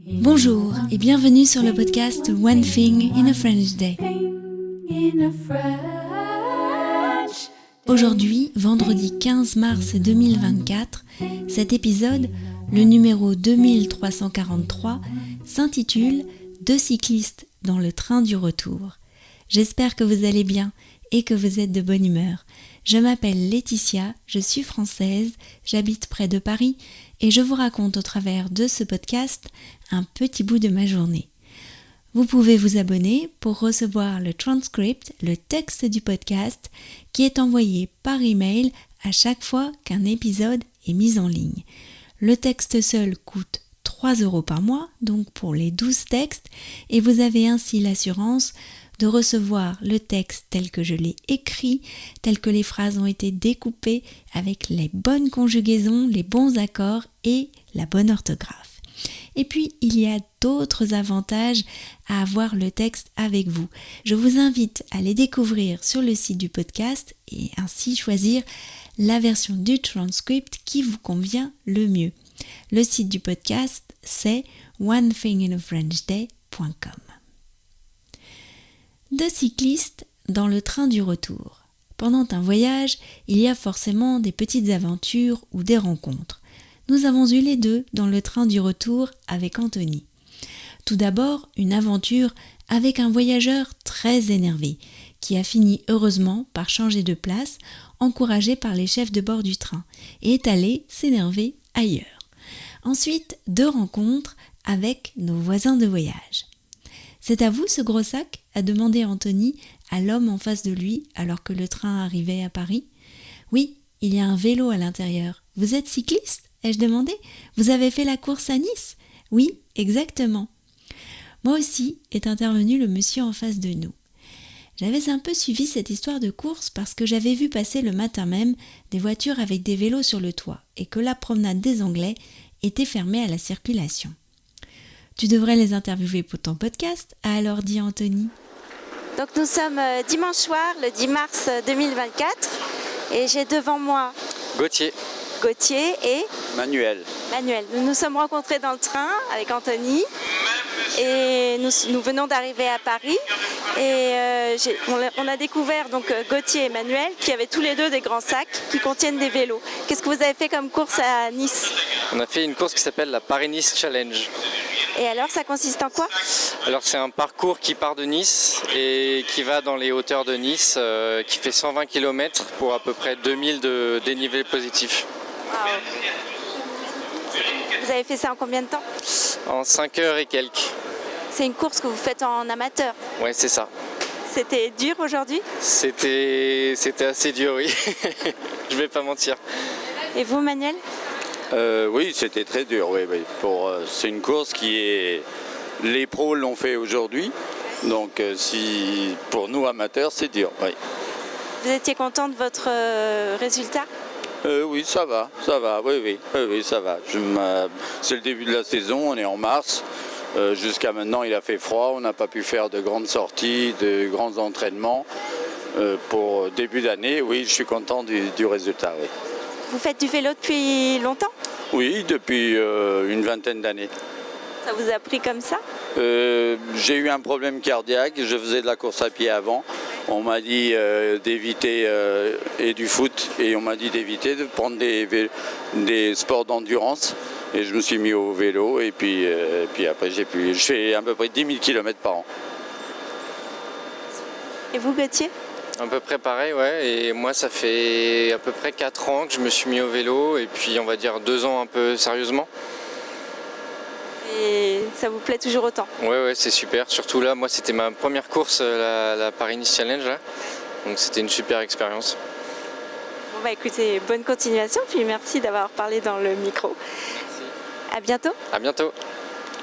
Bonjour et bienvenue sur le podcast One Thing in a French Day. Aujourd'hui, vendredi 15 mars 2024, cet épisode, le numéro 2343, s'intitule « Deux cyclistes dans le train du retour ». J'espère que vous allez bien et que vous êtes de bonne humeur. Je m'appelle Laetitia, je suis française, j'habite près de Paris et je vous raconte au travers de ce podcast un petit bout de ma journée. Vous pouvez vous abonner pour recevoir le transcript, le texte du podcast qui est envoyé par email à chaque fois qu'un épisode est mis en ligne. Le texte seul coûte 3 € par mois, donc pour les 12 textes, et vous avez ainsi l'assurance de recevoir le texte tel que je l'ai écrit, tel que les phrases ont été découpées avec les bonnes conjugaisons, les bons accords et la bonne orthographe. Et puis, il y a d'autres avantages à avoir le texte avec vous. Je vous invite à les découvrir sur le site du podcast et ainsi choisir la version du transcript qui vous convient le mieux. Le site du podcast, c'est onethinginafrenchday.com. Deux cyclistes dans le train du retour. Pendant un voyage, il y a forcément des petites aventures ou des rencontres. Nous avons eu les deux dans le train du retour avec Anthony. Tout d'abord, une aventure avec un voyageur très énervé, qui a fini heureusement par changer de place, encouragé par les chefs de bord du train, et est allé s'énerver ailleurs. Ensuite, deux rencontres avec nos voisins de voyage. « C'est à vous ce gros sac ?» a demandé Anthony à l'homme en face de lui alors que le train arrivait à Paris. « Oui, il y a un vélo à l'intérieur. Vous êtes cycliste ?» ai-je demandé. « Vous avez fait la course à Nice ?» ?»« Oui, exactement. » Moi aussi est intervenu le monsieur en face de nous. J'avais un peu suivi cette histoire de course parce que j'avais vu passer le matin même des voitures avec des vélos sur le toit et que la promenade des Anglais était fermée à la circulation. « Tu devrais les interviewer pour ton podcast », a alors dit Anthony. Donc nous sommes dimanche soir, le 10 mars 2024, et j'ai devant moi Gauthier et Manuel. Nous nous sommes rencontrés dans le train avec Anthony et nous venons d'arriver à Paris et on a découvert donc Gauthier et Manuel qui avaient tous les deux des grands sacs qui contiennent des vélos. Qu'est-ce que vous avez fait comme course à Nice ? On a fait une course qui s'appelle la Paris-Nice Challenge. Et alors, ça consiste en quoi ? Alors c'est un parcours qui part de Nice et qui va dans les hauteurs de Nice, qui fait 120 km pour à peu près 2000 de dénivelé positif. Wow. Vous avez fait ça en combien de temps ? En 5 heures et quelques. C'est une course que vous faites en amateur ? Ouais, c'est ça. C'était dur aujourd'hui ? C'était assez dur, oui. Je vais pas mentir. Et vous, Manuel ? Oui, c'était très dur. Oui. C'est une course qui est... Les pros l'ont fait aujourd'hui. Donc, pour nous amateurs, c'est dur. Oui. Vous étiez content de votre résultat ? Oui, ça va. Oui, ça va. C'est le début de la saison, on est en mars. Jusqu'à maintenant, il a fait froid. On n'a pas pu faire de grandes sorties, de grands entraînements. Pour début d'année, oui, je suis content du résultat. Oui. Vous faites du vélo depuis longtemps ? Oui, depuis une vingtaine d'années. Ça vous a pris comme ça ? J'ai eu un problème cardiaque, je faisais de la course à pied avant. On m'a dit d'éviter et du foot, et on m'a dit d'éviter de prendre des sports d'endurance. Et je me suis mis au vélo, et puis après je fais à peu près 10 000 km par an. Et vous, Gauthier ? À peu près pareil, ouais. Et moi, ça fait à peu près 4 ans que je me suis mis au vélo, et puis on va dire 2 ans un peu sérieusement. Et ça vous plaît toujours autant ? Ouais, c'est super. Surtout là, moi, c'était ma première course, la Paris-Nice Challenge, là. Donc c'était une super expérience. Bon bah écoutez, bonne continuation, puis merci d'avoir parlé dans le micro. Merci. À bientôt. À bientôt.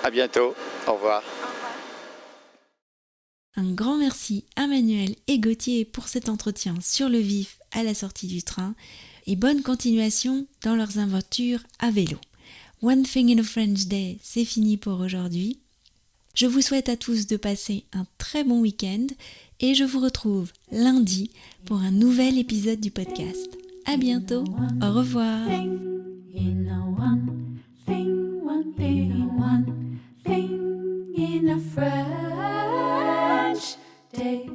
À bientôt. Au revoir. Un grand merci à Manuel et Gauthier pour cet entretien sur le vif à la sortie du train et bonne continuation dans leurs aventures à vélo. One Thing in a French Day, c'est fini pour aujourd'hui. Je vous souhaite à tous de passer un très bon week-end et je vous retrouve lundi pour un nouvel épisode du podcast. À bientôt, au revoir. take